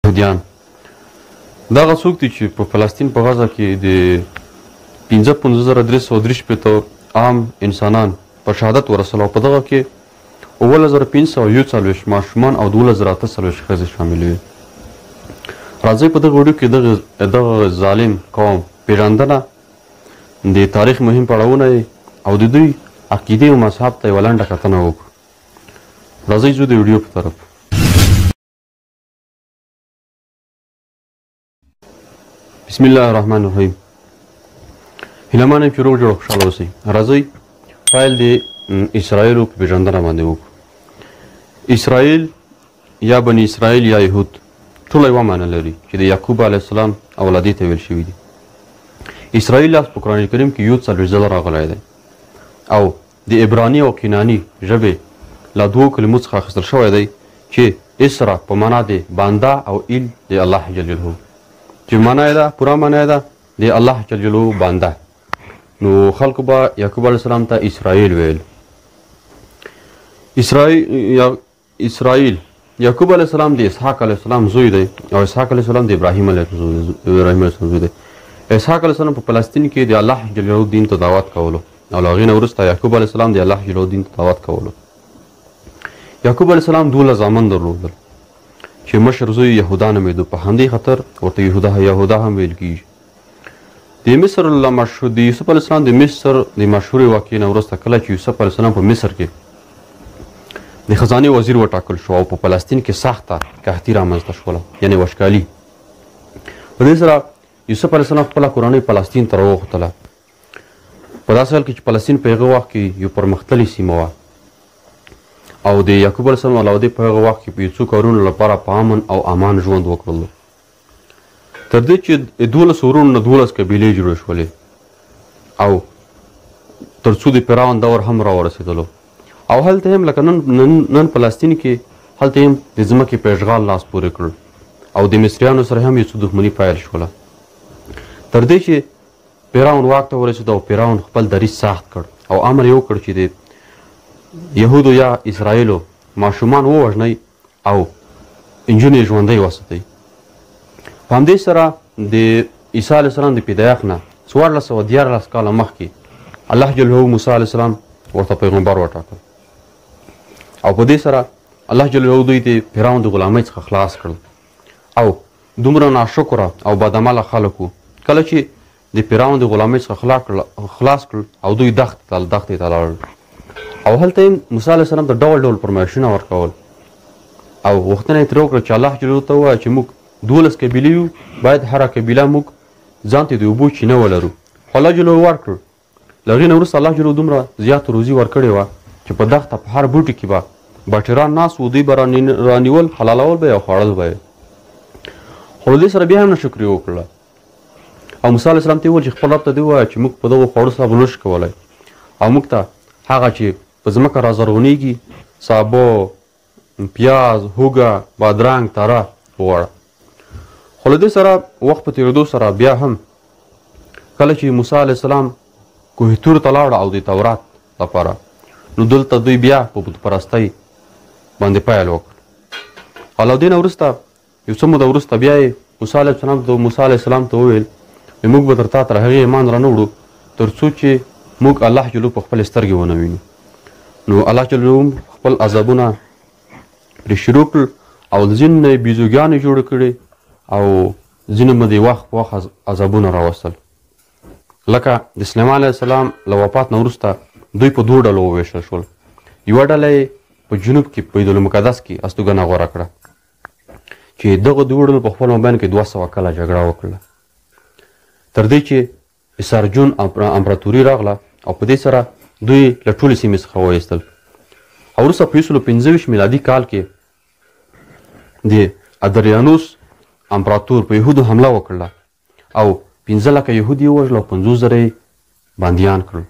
یهودیان دغه څوک دي چې په فلسطین په غزه کې د 15,343 عام انسانان په شهادت ورسول او په دغه کې 17,541 ماشومان او 12,840 ښځې شامل وي. راځئ په دغه ویډیو کې دغه ظالم قوم پیژندنه د تاریخ مهم پړاوونه او د دوی عقیدې او مذهب ته یوه لنډه کتنه وکړو. راځئ ځو د ویډیو په طرف. بسم الله الرحمن الرحیم. هیله من یم چې روغ جوړ او خوشحاله اوسئ. راځئ پیل د اسرائیلو په پیژندنه باندې وکړو. اسرائیل یا بني اسرائیل یا یهود ټوله یوه معنی لري چې د یعقوب علیه السلام اولادې ته ویل شوي دي. اسرائیل لفظ په قرآن کریم کې 40 ځله راغلی دی او د عبراني او کیناني ژبې له دوو کلمو څخه اخیستل شوی دی چې اسرا په معنا د بنده او ایل د الله جل جلاله چې معنا یې ده پوره معنا یې ده د الله جل جلاله بنده. نو خلکو به یعقوب علیه السلام ته اسرائیل ویل. اسرائیل یعقوب علیه السلام د اسحاق علیه السلام زوی دی او اسحاق علیه السلام د ابراهیم علیه السلام زوی دی. اسحاق علیه السلام په فلسطین کې د الله جل جلاله دین ته دعوت کولو او له هغې نه وروسته یعقوب علیه السلام د الله جل جلاله دین ته دعوت کولو. یعقوب علیه السلام 12 زامن درلودل چې مشر زوی یهودا نومېده. په همدې خاطر ورته یهودا هم ویل کېږي. د مصر د یوسف علیه السلام د مصر د مشهورې واقعې نه وروسته کله چې یوسف علیه السلام په مصر کې د خزانې وزیر وټاکل شو او په فلسطین کې سخته قحطي رامنځته شوله یعنې وچکالي. په دې سره یوسف علیه السلام خپله کورنۍ فلسطین ته راوغوښتله په داسې حال کې چې فلسطین په هغه وخت کې یو پرمختللې سیمه وه او د یعقوب علیه السلام اولادې په هغه وخت کې په یو څو کارونو لپاره په امن او امان ژوند وکړلو تر دې چې 12 ورونو نه 12 قبیلې جوړې شولې او تر څو د فرعون دور هم راورسېدلو او هلته هم لکه نن فلسطین کې هلته هم د ځمکې په اشغال لاس پورې کړل او د مصریانو سره هم یو څه دښمني پیل شوله تر دې چې فرعون واک ته ورسېد او فرعون خپل دریځ سخت کړ او امر یې وکړ چې د یهودو یا اسرائیلو ماشومان ووژنئ او نجونې ژوندۍ وساتئ. په همدې سره د عیسی علیه السلام د پیدایښت نه 1414 کاله مخکې الله جل جلاله موسی علیه السلام ورته پیغمبر وټاکل او په دې سره الله جل جلاله دوی د فرعون د غلامۍ څخه خلاص کړل او دومره ناشکره او بدعمله خلک وو کله چې د فرعون د غلامۍ څخه خلاص کړل او دوی دښتې ته لاړل او هلته یې موسی علیه السلام ته ډول ډول فرمایشونه ورکول او غوښتنه یې ترې وکړه چې الله جل جلاله ته ووایه چې موږ 12 قبیلې یو باید هره قبیله موږ ځان ته د اوبو چینه ولرو. خو الله جل جلاله ورکړل. له هغې نه وروسته الله جل جلاله دومره زیاته روزي ورکړې وه چې په دښته په هر بوټي کې به بټیران ناست وو دوی به رانیول حلالول به یې او خوړل به یې. خو له دې سره بیا هم ناشکري وکړله او موسی علیه السلام ته یې وویل چې خپل رب ته دې ووایه چې موږ په دغو خوړو صبر نشو کولی او موږ ته هغه چې په ځمکه رازرغونېږي سابه پیاز هوږه بادرنګ تاره وغواړه. خو له دې سره وخت په تېرېدو سره بیا هم کله چې موسی علیه السلام کوه طور ته لاړه او د تورات لپاره نو دلته دوی بیا په بت پرستۍ باندې پیل وکړ او له دې نه وروسته یو څه موده وروسته بیا یې موسی علیه السلام ته وویل موږ به تر تا تر هغې ایمان رانه وړو تر څو چې موږ الله جل په خپلې سترګې ونه وینو. نو الله جل خپل عذابونه پرې شروع کړل او ځینو نه یې بیزوګانې جوړې کړې او ځینو به د وخت په وخت عذابونه راوستل. لکه د سلیمان علیه السلام له وفات نه وروسته دوی په 2 ډلو وویشل شول. یوه ډله یې په جنوب کې بیت المقدس کې استوګنه غوره کړه چې دغه 2 ډلو په خپل مابین کې 200 کاله جګړه وکړله تر دې چې اسارجون امپراتوري راغله او په دې سره دوی له ټولې سیمې څخه وایستل او وروسته په 1925 میلادي کال کې د ادریانوس امپراتور په یهودو حمله وکړله او 15 لکه یهود یې ووژل او 50,000 یې بندیان کړل.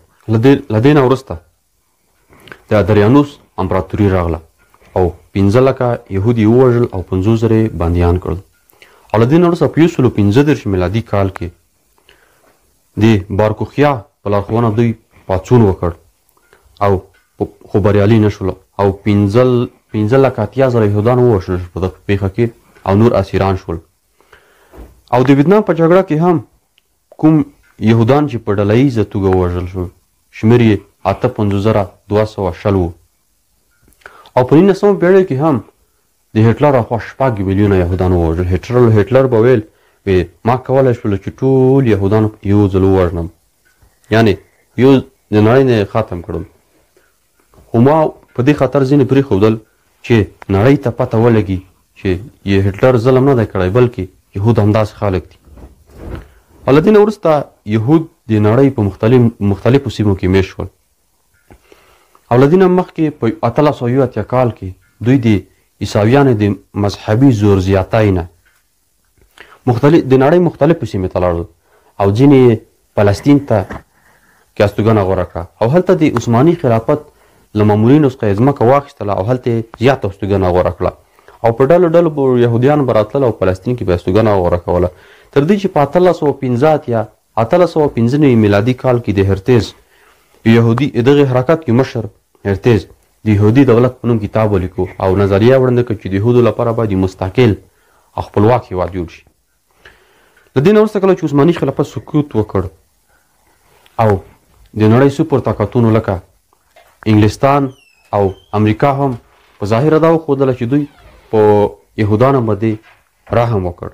له دې نه وروسته د ادریانوس امپراتوري راغله او 15 لکه یهود یې ووژل او 50,000 یې بندیان کړل او له دې نه وروسته په 1915 میلادي کال کې د بارکوخیا په لارښوونه دوی پاڅون وکړ او خو بریالي نه شول او 15 لکه 80,000 یهودان ووژل شول په دغه پېښه کې او نور اسیران شول. او د ویتنام په جګړه کې هم کوم یهودان چې په ډله ییزه توګه ووژل شول شمېر یې 58,200 و. او په 19مه پېړۍ کې هم د هټلر اخوا 6 میلیونه یهودان ووژل. هټلر به ویل ما کولی شول چې ټول یهودان یو ځل ووژنم، یعنې یو د نړۍ نه ختم کړم. خو ما په دې خاطر ځینې پرېښودل چې نړۍ ته پته ولګي چې هټلر ظلم نه دی کړی بلکې یهود همداسې خلک دي. او له دې نه وروسته یهود د نړۍ په مختلفو سیمو کې میشت شول. او له دې نه مخکې په 1880 کال کې دوی د عیسویانو د مذهبي زور زیاتۍ نه د نړۍ مختلفو سیمې ته لاړل او ځینې فلسطین ته استوګنه غوره کړه او هلته د عثماني خلافت له مامورینو څخه یې ځمکه واخیستله او هلته یې زیاته استوګنه غوره کړه او په ډلو ډلو به یهودیان به راتلل او فلسطین کې به استوګنه غوره کوله، تر دې چې په 1815 یا 1815 میلادي کال کې د هرتز یهودي دغه حرکت کې مشر هرتز د یهودي دولت په نوم کتاب ولیکو او نظریه وړاندې کړه چې د یهودو لپاره باید مستقل او خپلواک هېواد جوړ شي. له دې نه وروسته کله چې عثماني خلافت سقوط وکړ او د نړۍ سپر طاقتونو لکه انګلستان او امریکا هم په ظاهره دا وښودله چې دوی په یهودانو باندې رحم وکړ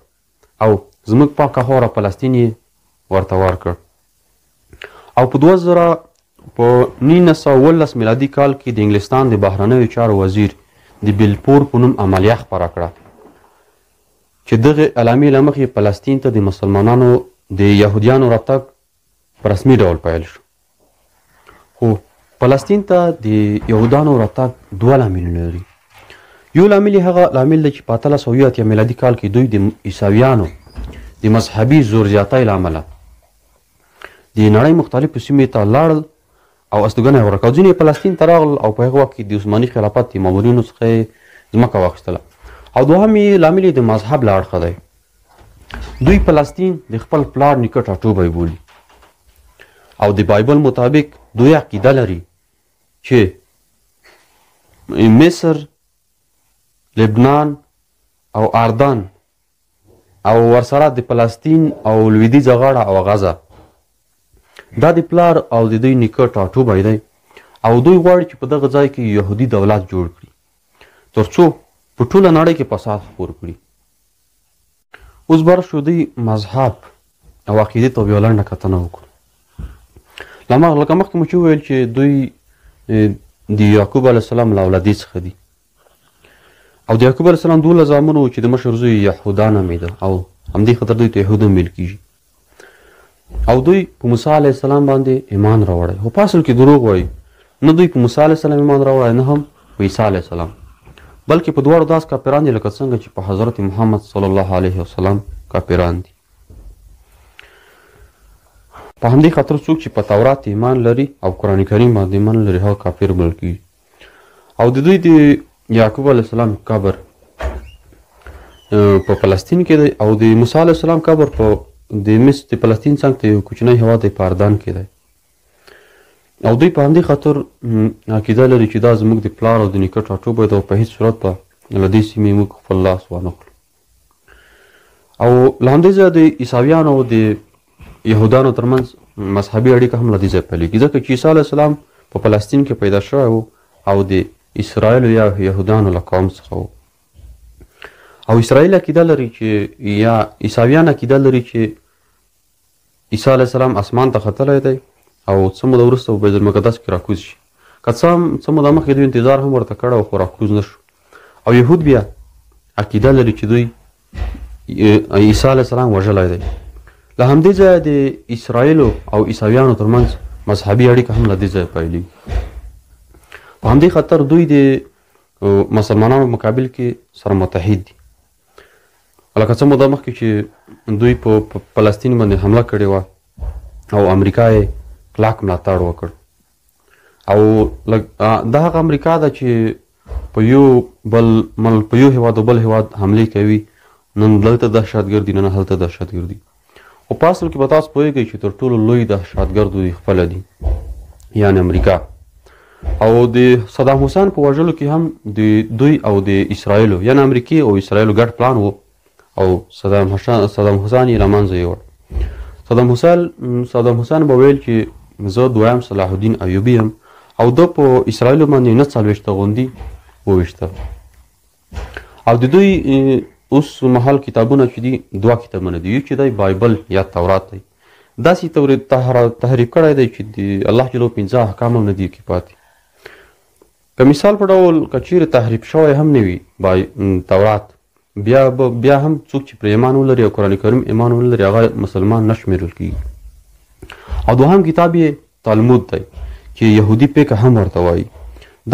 او زموږ پاکه خاوره فلسطین یې ورته ورکړ. او په 1919 میلادي کال کې د انګلستان د بهرنیو چارو وزیر د بلفور په نوم عملیه خپره کړه چې دغه اعلامیې له مخې فلسطین ته د مسلمانانو د یهودیانو راتګ په رسمي ډول پیل شو. خو فلسطین ته د یهودانو راتګ دوه لاملونه لري. یو لامل یې هغه لامل دی چې په 1880 میلادي کال کې دوی د عیسویانو د مذهبي زور زیاتۍ له امله د نړۍ مختلفو سیمې ته لاړل او استوګنه یې غوره کړه. ځینې فلسطین ته راغلل او په هغه وخت کې د عثماني خلافت د مامورینو څخه یې ځمکه واخیستله. او دوهم لامل یې د مذهب له اړخه دی. دوی فلسطین د خپل پلار نیکه ټاټوبی بولي او د بایبل مطابق دوی عقیده لري چې مصر، لبنان او اردن او ورسره د فلسطین او لویدیځه غاړه او غزه دا د پلار او د دوی نیکه ټاټوبی دی او دوی غواړي چې په دغه ځای کې یهودي دولت جوړ کړي تر څو په ټوله نړۍ کې فساد خپور کړي. اوس بر شو دوی مذهب او عقیدې ته بیا لنډه کتنه وکړو. لکه مخکې مو چې وویل چې دوی د یعقوب علیه السلام له اولادې څخه دي او د یعقوب علیه السلام 12 زامن وو چې د مشر زوی یهودا نومېده او همدې خاطر دوی ته یهود هم ویل کېږي. او دوی په موسی علیه السلام باندې ایمان راوړی، خو په اصل کې دروغ وایي. نه دوی په موسی علیه السلام ایمان راوړی نه هم په عیسی علیه السلام، بلکې په دواړو داس کافران دي لکه څنګه چې په حضرت محمد صلی الله علیه وسلم کافران دي. په همدې خاطر څوک چې په تورات ایمان لري او قرآن کریم باندې ایمان لري هغه کافر بلل کېږي. او د دوی د یعقوب علیه السلام قبر په فلسطین کې دی او د موسی علیه السلام قبر په د مصر د فلسطین څنګ ته یو کوچنی هېواد دی په اردن کې دی. او دوی په همدې خاطر عقیده لري چې دا زموږ د پلار او د نیکه ټاټوبی دی او په هېڅ صورت به له دې سیمې موږ خپل لاس وانه کړو. او له همدې ځایه د عیسویانو او د یهودانو ترمنځ مذهبي اړیکه هم له دې ځایه پیلېږي ځکه چې عیسی علیه السلام په فلسطین کې پیدا شوی و او د اسرائیلو یا یهودانو له قوم څخه و. او اسرائیل عقیده لري چې یا عیسویان عقیده لري چې عیسی علیه السلام اسمان ته ختلی دی او څه موده وروسته په بیت المقدس کې راکوز شي. که څه موده مخکې دوی انتظار هم ورته کړی و خو راکوز نه شو. او یهود بیا عقیده لري چې دوی عیسی علیه السلام وژلی دی. له همدې ځایه د اسرائیلو او عیسویانو ترمنځ مذهبي اړیکه هم له دې ځایه پیلېږي. په همدې خاطر دوی د مسلمانانو مقابل کې سره متحد دي. لکه څه موده مخکې چې دوی په فلسطین باندې حمله کړې وه او امریکا یې کلک ملاتړ وکړ. او دا هغه امریکا ده چې په یو هېواد او بل هېواد حملې کوي، نن دلته دهشتګردي نن هلته دهشتګردي. خو په اصل کې به تاسو پوهېږئ چې تر ټولو لوی دهشتګرد دوی خپله دي یعنې امریکا. او د صدام حسین په وژلو کې هم د دوی او د اسرائیلو یعنې امریکې او اسرائیلو ګډ پلان و او صدام حسین یې له منځه یوړ. صدام حسین به ویل چې زه دویم صلاح الدین ایوبي یم او ده په اسرائیلو باندې 49 غوندي وویشته. او د دوی اوس مهال کتابونه چې دي 2 کتابونه دي، یو چې دی بایبل یا تورات دی، داسې تحریف کړی دی چې د الله جل 15 احکام هم نه دي کې پاتې. که مثال په ډول که چیرې تحریف شوی هم نه وي تورات، بیا هم څوک چې پرې ایمان ولري او قرآن کریم ایمان ولري هغه مسلمان نه شمیرل کیږي. او دوهم کتاب یې تالمود دی چې یهودي پیکه هم ورته وایي.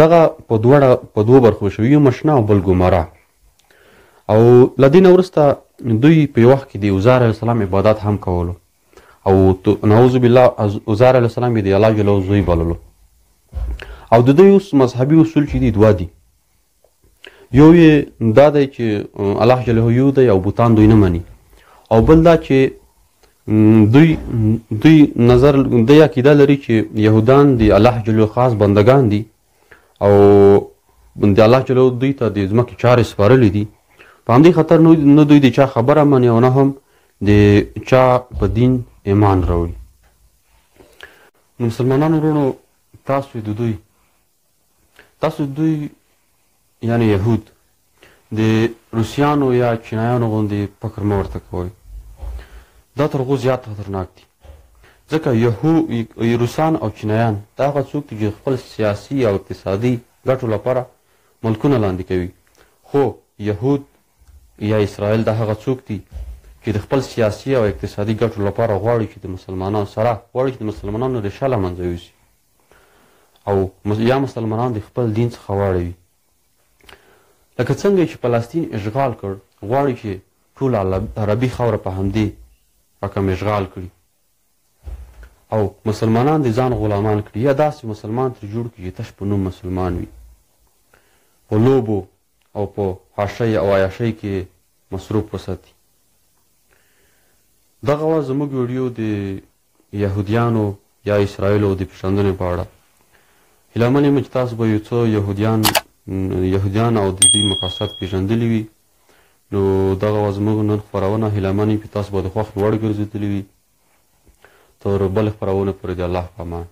دغه په دوو برخو شوي، یو مشنه او بل ګمراه. او له دې نه وروسته دوی په یو وخت کې د عزیر علیه السلام عبادت هم کولو او نعوذ بالله عزیر علیه السلام یې د الله جل زوی بللو. او د دوی اوس مذهبي اصول چې دي 2 دي، یو یې دا دی چې الله جل یو دی او بوتان دوی نه مني، او بل دا چې دوی نظر د عقیده لري چې یهودان د الله جل خاص بندگان دي او د الله جل دوی ته د ځمکې چارې سپارلې دي. په همدې خاطر نه دوی د چا خبره مني او نه هم د چا په دین ایمان راوړي. نو مسلمانانو وروڼو، تاسو دوی یعنی یهود د روسیانو یا چینایانو غوندې فکر مه ورته کوئ. دا تر هغو زیات خطرناک دي، ځکه روسان او چینایان دا هغه څوک دي چې خپل سیاسي او اقتصادي ګټو لپاره ملکونه لاندې کوي. خو یهود یا اسرائیل دا هغه څوک دي چې د خپل سیاسي او اقتصادي ګټو لپاره غواړي چې د مسلمانانو ریښه له منځه یوسي او یا مسلمانان د خپل دین څخه واړوي. لکه څنګه چې فلسطین اشغال کړ، غواړي چې ټوله عربي خاوره په همدې رقم اشغال کړي او مسلمانان د ځان غلامان کړي، یا داسې مسلمان ترې جوړ کړي چې تش په نوم مسلمان وي، په لوبو او په حاشۍ او عیاشۍ کې مصروف وساتي. دغه وه زموږ ویډیو د یهودیانو یا اسرائیلو د پېژندنې په اړه. هیله من یم چې تاسو به یو څه یهودیان او د دوی مقاصد پېژندلي وي. نو دغه وه زموږ نن خپرونه. هیله من یم چې تاسو به د خوښې وړ ګرځېدلي وي. تر بلې خپرونې پورې د الله په امان.